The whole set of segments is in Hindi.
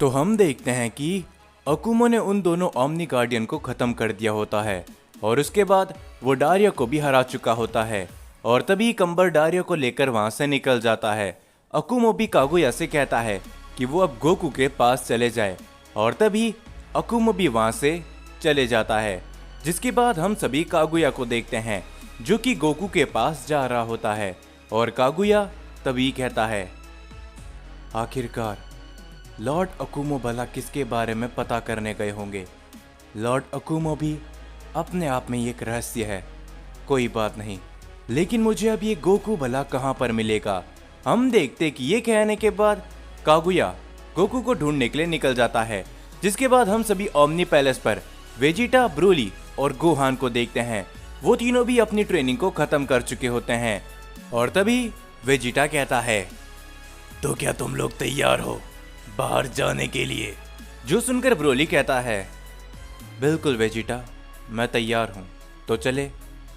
तो हम देखते हैं कि अकुमो ने उन दोनों ओमनी गार्डियन को खत्म कर दिया होता है और उसके बाद वो डारिया को भी हरा चुका होता है और तभी कंबर डारिया को लेकर वहां से निकल जाता है। अकुमो भी कागुया से कहता है कि वो अब गोकू के पास चले जाए और तभी अकुमो भी वहां से चले जाता है। जिसके बाद हम सभी कागुया को देखते हैं जो कि गोकू के पास जा रहा होता है और कागुया तभी कहता है, आखिरकार लॉर्ड अकुमो भला किसके बारे में पता करने गए होंगे। लॉर्ड अकुमो भी अपने आप में एक रहस्य है। कोई बात नहीं, लेकिन मुझे अब ये गोकू भला कहाँ पर मिलेगा। हम देखते कि ये कहने के बाद कागुया गोकू को ढूंढने के लिए निकल जाता है। जिसके बाद हम सभी ओमनी पैलेस पर वेजिटा, ब्रोली और गोहान को देखते हैं। वो तीनों भी अपनी ट्रेनिंग को खत्म कर चुके होते हैं और तभी वेजिटा कहता है, तो क्या तुम लोग तैयार हो बाहर जाने के लिए? जो सुनकर ब्रोली कहता है, बिल्कुल वेजिटा, मैं तैयार हूँ। तो चले,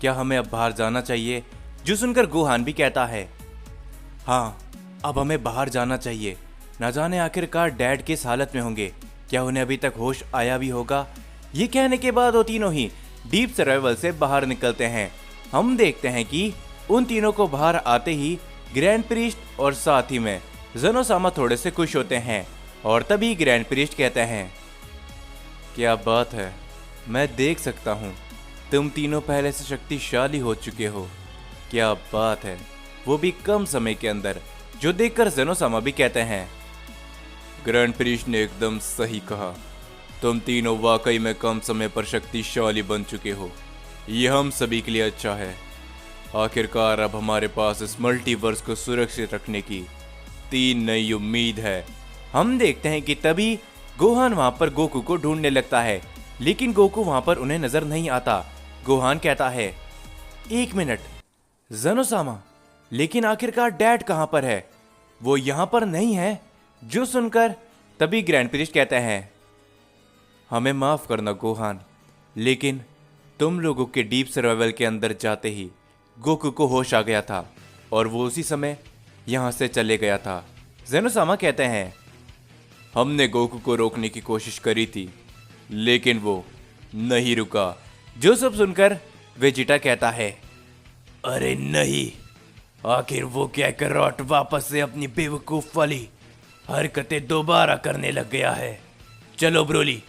क्या हमें अब बाहर जाना चाहिए? जो सुनकर गोहान भी कहता है, हाँ अब हमें बाहर जाना चाहिए। न जाने आखिरकार डैड किस हालत में होंगे, क्या उन्हें अभी तक होश आया भी होगा। ये कहने के बाद वो तीनों ही डीप सर्वाइवल से बाहर निकलते हैं। हम देखते हैं कि उन तीनों को बाहर आते ही ग्रैंड प्रीस्ट और साथ ही में ज़ेनोसामा थोड़े से खुश होते हैं और तभी ग्रैंड प्रीस्ट कहते हैं, क्या बात है, मैं देख सकता हूँ तुम तीनों पहले से शक्तिशाली हो चुके हो। क्या बात है, वो भी कम समय के अंदर। जो देखकर ज़ेनोसामा भी कहते हैं, ग्रैंड प्रीस्ट ने एकदम सही कहा, तुम तीनों वाकई में कम समय पर शक्तिशाली बन चुके हो। ये हम सभी के लिए अच्छा है। आखिरकार अब हमारे पास इस मल्टीवर्स को सुरक्षित रखने की 3 नई उम्मीद है। हम देखते हैं कि तभी गोहान वहां पर गोकू को ढूंढने लगता है, लेकिन गोकू वहां पर उन्हें नजर नहीं आता। गोहान कहता है, 1 मिनट ज़ेनोसामा, लेकिन आखिरकार डैड कहां पर है? वो यहां पर नहीं है। जो सुनकर तभी ग्रैंड प्रीस्ट कहते हैं, हमें माफ करना गोहान, लेकिन तुम लोगों के डीप सर्वाइवल के अंदर जाते ही गोकू को होश आ गया था और वो उसी समय यहां से चले गया था। ज़ेनोसामा कहते हैं, हमने गोकू को रोकने की कोशिश करी थी, लेकिन वो नहीं रुका। जो सब सुनकर वेजिटा कहता है, अरे नहीं, आखिर वो क्या कैरोट वापस से अपनी बेवकूफ वाली हरकतें दोबारा करने लग गया है। चलो ब्रोली,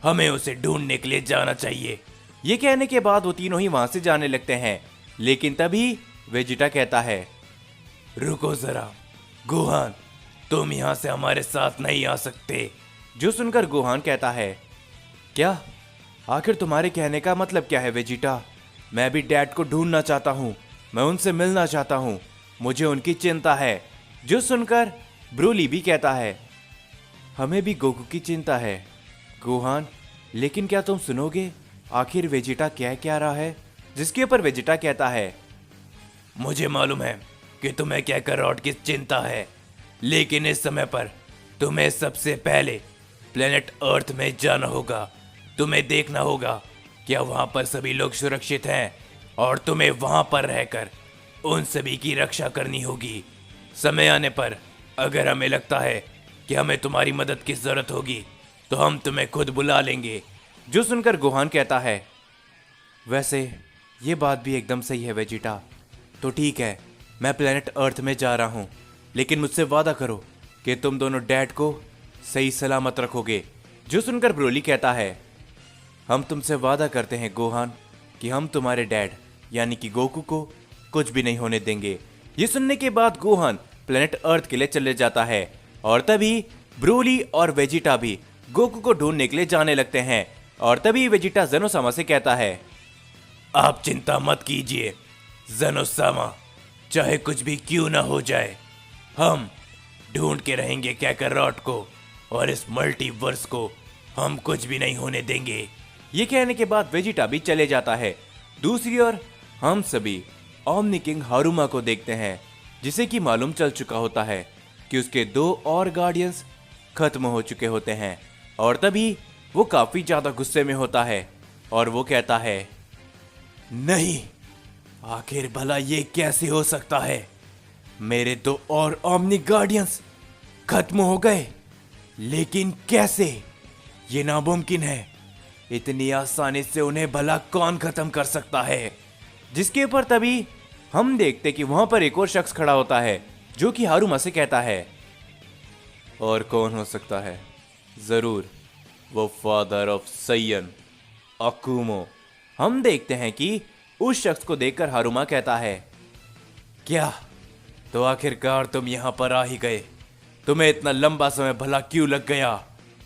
हमें उसे ढूंढने के लिए जाना चाहिए। ये कहने के बाद वो तीनों ही वहां से जाने लगते हैं, लेकिन तभी वेजिटा कहता है, रुको जरा गोहान, तुम यहां से हमारे साथ नहीं आ सकते। जो सुनकर गोहान कहता है, क्या? आखिर तुम्हारे कहने का मतलब क्या है वेजिटा? मैं भी डैड को ढूंढना चाहता हूँ, मैं उनसे मिलना चाहता हूँ, मुझे उनकी चिंता है। जो सुनकर ब्रोली भी कहता है, हमें भी गोकू की चिंता है गोहान, लेकिन क्या तुम सुनोगे आखिर वेजिटा कह क्या रहा है? जिसके ऊपर वेजिटा कहता है, मुझे मालूम है कि तुम्हें क्या कैरोट की चिंता है, लेकिन इस समय पर तुम्हें सबसे पहले प्लेनेट अर्थ में जाना होगा। तुम्हें देखना होगा क्या वहां पर सभी लोग सुरक्षित हैं और तुम्हें वहां पर रहकर उन सभी की रक्षा करनी होगी। समय आने पर अगर हमें लगता है कि हमें तुम्हारी मदद की जरूरत होगी तो हम तुम्हें खुद बुला लेंगे। जो सुनकर गोहान कहता है, वैसे ये बात भी एकदम सही है वेजिटा, तो ठीक है, मैं प्लेनेट अर्थ में जा रहा हूँ, लेकिन मुझसे वादा करो कि तुम दोनों डैड को सही सलामत रखोगे। जो सुनकर ब्रोली कहता है, हम तुमसे वादा करते हैं गोहान कि हम तुम्हारे डैड यानी कि गोकू को कुछ भी नहीं होने देंगे। ये सुनने के बाद गोहान प्लेनेट अर्थ के लिए चले जाता है और तभी ब्रोली और वेजिटा भी गोकू को ढूंढने के लिए जाने लगते हैं और तभी वेजिटा ज़ेनोसामा से कहता है, आप चिंता मत कीजिए ज़ेनोसामा, चाहे कुछ भी क्यों ना हो जाए, हम ढूंढ के रहेंगे कैकरॉट को और इस मल्टीवर्स को हम कुछ भी नहीं होने देंगे। ये कहने के बाद वेजिटा भी चले जाता है। दूसरी ओर हम सभी ओमनी किंग हारुमा को देखते हैं, जिसे कि मालूम चल चुका होता है कि उसके 2 और गार्डियंस खत्म हो चुके होते हैं और तभी वो काफी ज्यादा गुस्से में होता है और वो कहता है, नहीं, आखिर भला ये कैसे हो सकता है? मेरे 2 और ओमनी गार्डियंस खत्म हो गए। लेकिन कैसे? ये नामुमकिन है। इतनी आसानी से उन्हें भला कौन खत्म कर सकता है? जिसके ऊपर तभी हम देखते कि वहां पर एक और शख्स खड़ा होता है जो कि हारुमा से कहता है, और कौन हो सकता है? जरूर वो फादर ऑफ सैयन, अकुमो। हम देखते हैं कि उस शख्स को देखकर हारुमा कहता है, क्या तो आखिरकार तुम यहां पर आ ही गए? तुम्हें इतना लंबा समय भला क्यों लग गया?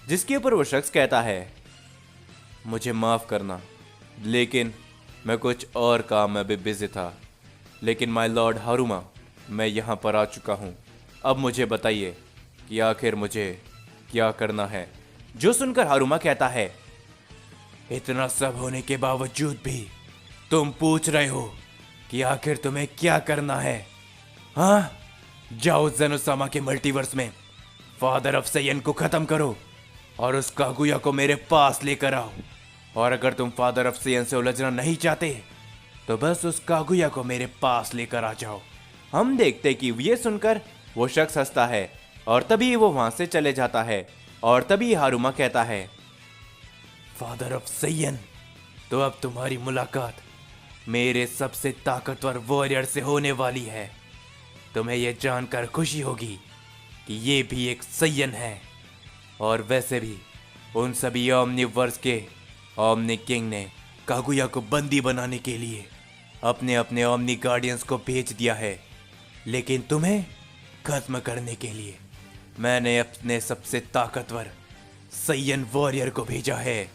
जिसके ऊपर वो शख्स कहता है, मुझे माफ करना, लेकिन मैं कुछ और काम में भी बिजी था। लेकिन माय लॉर्ड हारुमा, मैं यहां पर आ चुका हूं। अब मुझे बताइए कि आखिर मुझे क्या करना है? जो सुनकर हारुमा कहता है, इतना सब होने के बावजूद भी तुम पूछ रहे हो कि आखिर तुम्हें क्या करना है? हाँ, जाओ ज़ेनोसामा के मल्टीवर्स में फादर ऑफ सैयन को खत्म करो और उस कागुया को मेरे पास लेकर आओ। और अगर तुम फादर ऑफ सैयन से उलझना नहीं चाहते तो बस उस कागुया को मेरे पास लेकर आ जाओ। हम देखते कि ये सुनकर वो शख्स हंसता है और तभी वो वहां से चले जाता है। और तभी हारुमा कहता है, फादर ऑफ सैयन, तो अब तुम्हारी मुलाकात मेरे सबसे ताकतवर वॉरियर से होने वाली है। तुम्हें यह जानकर खुशी होगी कि ये भी एक सैयन है। और वैसे भी उन सभी ओमनिवर्स के ओमनी किंग ने कागुया को बंदी बनाने के लिए अपने अपने ओमनी गार्डियंस को भेज दिया है, लेकिन तुम्हें खत्म करने के लिए मैंने अपने सबसे ताकतवर सैयन वॉरियर को भेजा है।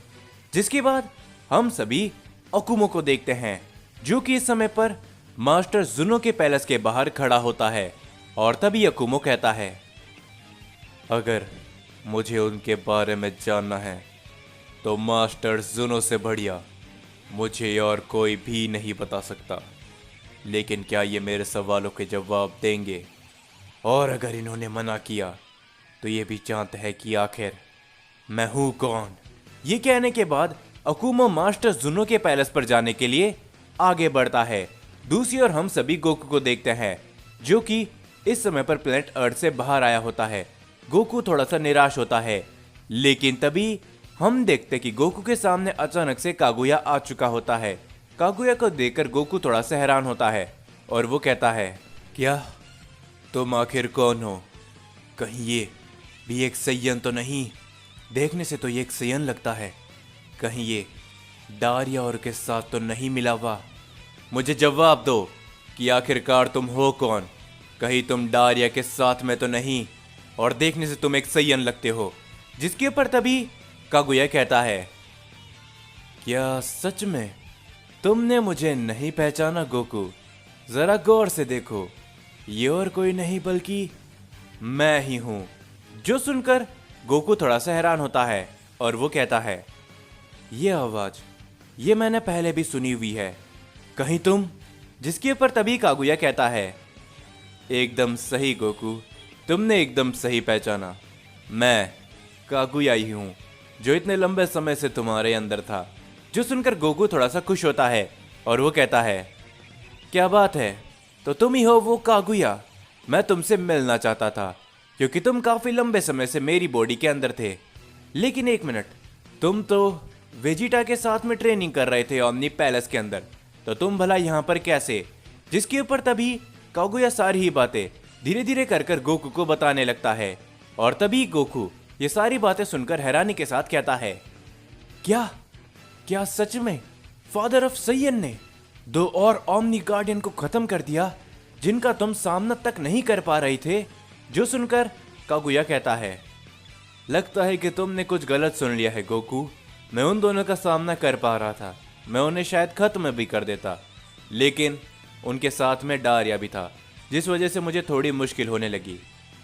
जिसके बाद हम सभी अकुमो को देखते हैं जो कि इस समय पर मास्टर जुनो के पैलेस के बाहर खड़ा होता है। और तभी अकुमो कहता है, अगर मुझे उनके बारे में जानना है तो मास्टर जुनो से बढ़िया मुझे और कोई भी नहीं बता सकता। लेकिन क्या ये मेरे सवालों के जवाब देंगे? और अगर इन्होंने मना किया तो ये भी जानते हैं कि आखिर मैं हूं कौन। ये कहने के बाद अकुमो मास्टर जुनो के पैलेस पर जाने के लिए आगे बढ़ता है। दूसरी ओर हम सभी गोकू को देखते हैं जो कि इस समय पर प्लेनेट अर्थ से बाहर आया होता है। गोकू थोड़ा सा निराश होता है, लेकिन तभी हम देखते कि गोकू के सामने अचानक से कागुया आ चुका होता है। कागुया को देखकर गोकू थोड़ा सा हैरान होता है और वो कहता है, क्या तुम आखिर कौन हो? कहीं ये भी एक सैयन तो नहीं? देखने से तो ये एक सैयन लगता है। कहीं ये डारिया और के साथ तो नहीं मिला हुआ? मुझे जवाब दो कि आखिरकार तुम हो कौन? कहीं तुम डारिया के साथ में तो नहीं? और देखने से तुम एक सैयन लगते हो। जिसके ऊपर तभी कागुया कहता है, क्या सच में तुमने मुझे नहीं पहचाना गोकू? जरा गौर से देखो, ये और कोई नहीं बल्कि मैं ही हूं। जो सुनकर गोकू थोड़ा सा हैरान होता है और वो कहता है, ये आवाज ये मैंने पहले भी सुनी हुई है। कहीं तुम? जिसके ऊपर तभी कागुया कहता है, एकदम सही गोकू, तुमने एकदम सही पहचाना। मैं कागुया ही हूं जो इतने लंबे समय से तुम्हारे अंदर था। जो सुनकर गोकू थोड़ा सा खुश होता है और वो कहता है, क्या बात है, तो तुम ही हो वो कागुया? मैं तुमसे मिलना चाहता था क्योंकि तुम काफी लंबे समय से मेरी बॉडी के अंदर थे। लेकिन एक मिनट, तुम तो वेजिटा के साथ में ट्रेनिंग कर रहे थे ओमनी पैलेस के अंदर, तो तुम भला यहाँ पर कैसे? जिसके ऊपर तभी कागुया सारी ही बातें धीरे धीरे कर कर गोकू को बताने लगता है। और तभी गोकू ये सारी बातें सुनकर हैरानी के साथ कहता है, क्या क्या सच में फादर ऑफ सैयन ने 2 और ओमनी गार्डियन को खत्म कर दिया जिनका तुम सामना तक नहीं कर पा रहे थे? जो सुनकर कागुया कहता है, लगता है कि तुमने कुछ गलत सुन लिया है गोकू। मैं उन दोनों का सामना कर पा रहा था, मैं उन्हें शायद खत्म भी कर देता, लेकिन उनके साथ में डारिया भी था जिस वजह से मुझे थोड़ी मुश्किल होने लगी।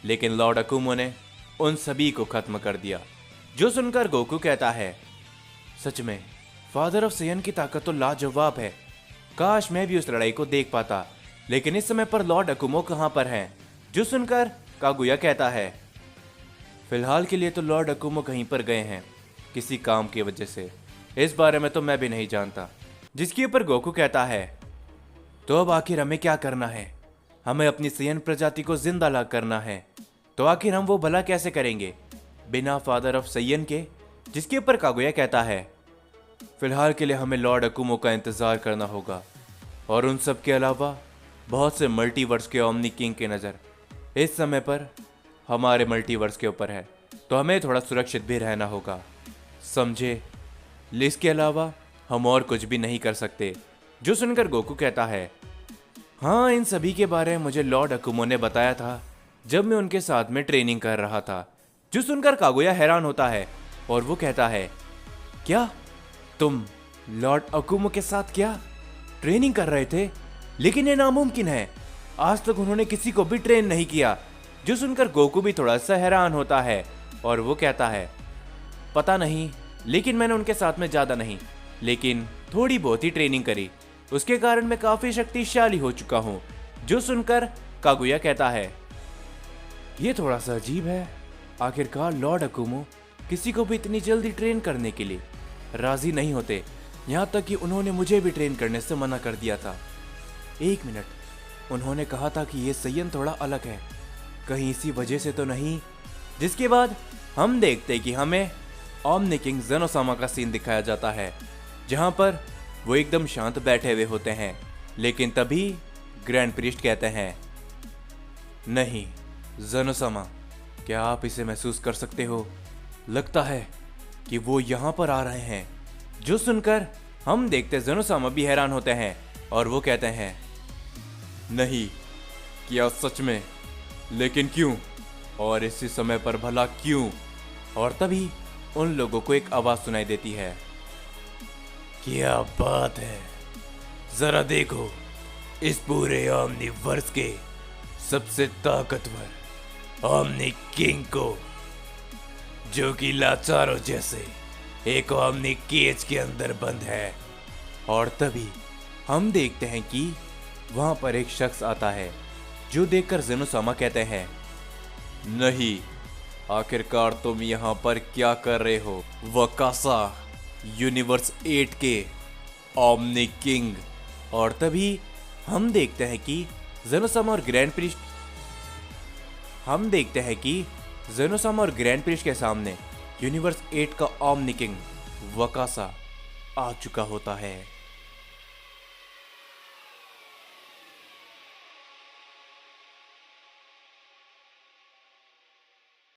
लेकिन लॉर्ड अकुमो ने उन सभी को खत्म कर दिया। जो सुनकर गोकू कहता है, सच में फादर ऑफ सैयन की ताकत तो लाजवाब है। काश मैं भी उस लड़ाई को देख पाता, लेकिन इस समय पर लॉर्ड अकुमो कहां पर हैं? जो सुनकर कागुया कहता है, फिलहाल के लिए तो लॉर्ड अकुमो कहीं पर गए हैं किसी काम की वजह से। इस बारे में तो मैं भी नहीं जानता। जिसके ऊपर गोकू कहता है, तो अब आखिर हमें क्या करना है? हमें अपनी सैयन प्रजाति को जिंदा ला करना है, तो आखिर हम वो भला कैसे करेंगे? बिना फादर ऑफ सैयन के, जिसके ऊपर कागुया कहता है, फिलहाल के लिए हमें लॉर्ड अकुमो का इंतजार करना होगा और उन सब के अलावा बहुत से मल्टीवर्स के ओमनी किंग की नज़र इस समय पर हमारे मल्टीवर्स के ऊपर है, तो हमें थोड़ा सुरक्षित भी रहना होगा, समझे। इसके अलावा हम और कुछ भी नहीं कर सकते। जो सुनकर गोकू कहता है, हाँ, इन सभी के बारे में मुझे लॉर्ड अकुमो ने बताया था जब मैं उनके साथ में ट्रेनिंग कर रहा था। जो सुनकर कागुया हैरान होता है और वो कहता है, क्या तुम लॉर्ड अकुमो के साथ क्या ट्रेनिंग कर रहे थे? लेकिन ये नामुमकिन है, आज तक उन्होंने किसी को भी ट्रेन नहीं किया। जो सुनकर गोकू भी थोड़ा सा हैरान होता है और वो कहता है, पता नहीं, लेकिन मैंने उनके साथ में ज्यादा नहीं, लेकिन थोड़ी बहुत ही ट्रेनिंग करी, उसके कारण मैं काफी शक्तिशाली हो चुका हूँ। जो सुनकर कागुया कहता है, ये थोड़ा सा अजीब है, आखिरकार लॉर्ड अकुमो किसी को भी इतनी जल्दी ट्रेन करने के लिए राजी नहीं होते, यहाँ तक कि उन्होंने मुझे भी ट्रेन करने से मना कर दिया था। एक मिनट, उन्होंने कहा था कि ये सैयन थोड़ा अलग है, कहीं इसी वजह से तो नहीं। जिसके बाद हम देखते कि हमें ओमनी किंग ज़ेनोसामा का सीन दिखाया जाता है, जहां पर वो एकदम शांत बैठे हुए होते हैं। लेकिन तभी ग्रैंड प्रीस्ट कहते हैं, नहीं ज़ेनोसामा, क्या आप इसे महसूस कर सकते हो? लगता है कि वो यहाँ पर आ रहे हैं। जो सुनकर हम देखते ज़ेनोसामा भी हैरान होते हैं और वो कहते हैं, नहीं, क्या सच में? लेकिन क्यों? और इसी समय पर भला क्यों? और तभी उन लोगों को एक आवाज सुनाई देती है, क्या बात है, जरा देखो इस पूरे ओमनीवर्स के सबसे ताकतवर ओमनी किंग को, जो कि लाचारो जैसे एक ओमनी केज के अंदर बंद है। और तभी हम देखते हैं कि वहां पर एक शख्स आता है, जो देखकर ज़ेनोसामा कहते हैं, नहीं, आखिरकार तुम यहाँ पर क्या कर रहे हो? वकासा, यूनिवर्स 8 के ओमनी किंग। और तभी हम देखते हैं कि ज़ेनोसामा और ग्रैंड प्रिस्ट के सामने यूनिवर्स 8 का ओमनी किंग वकासा आ चुका होता है।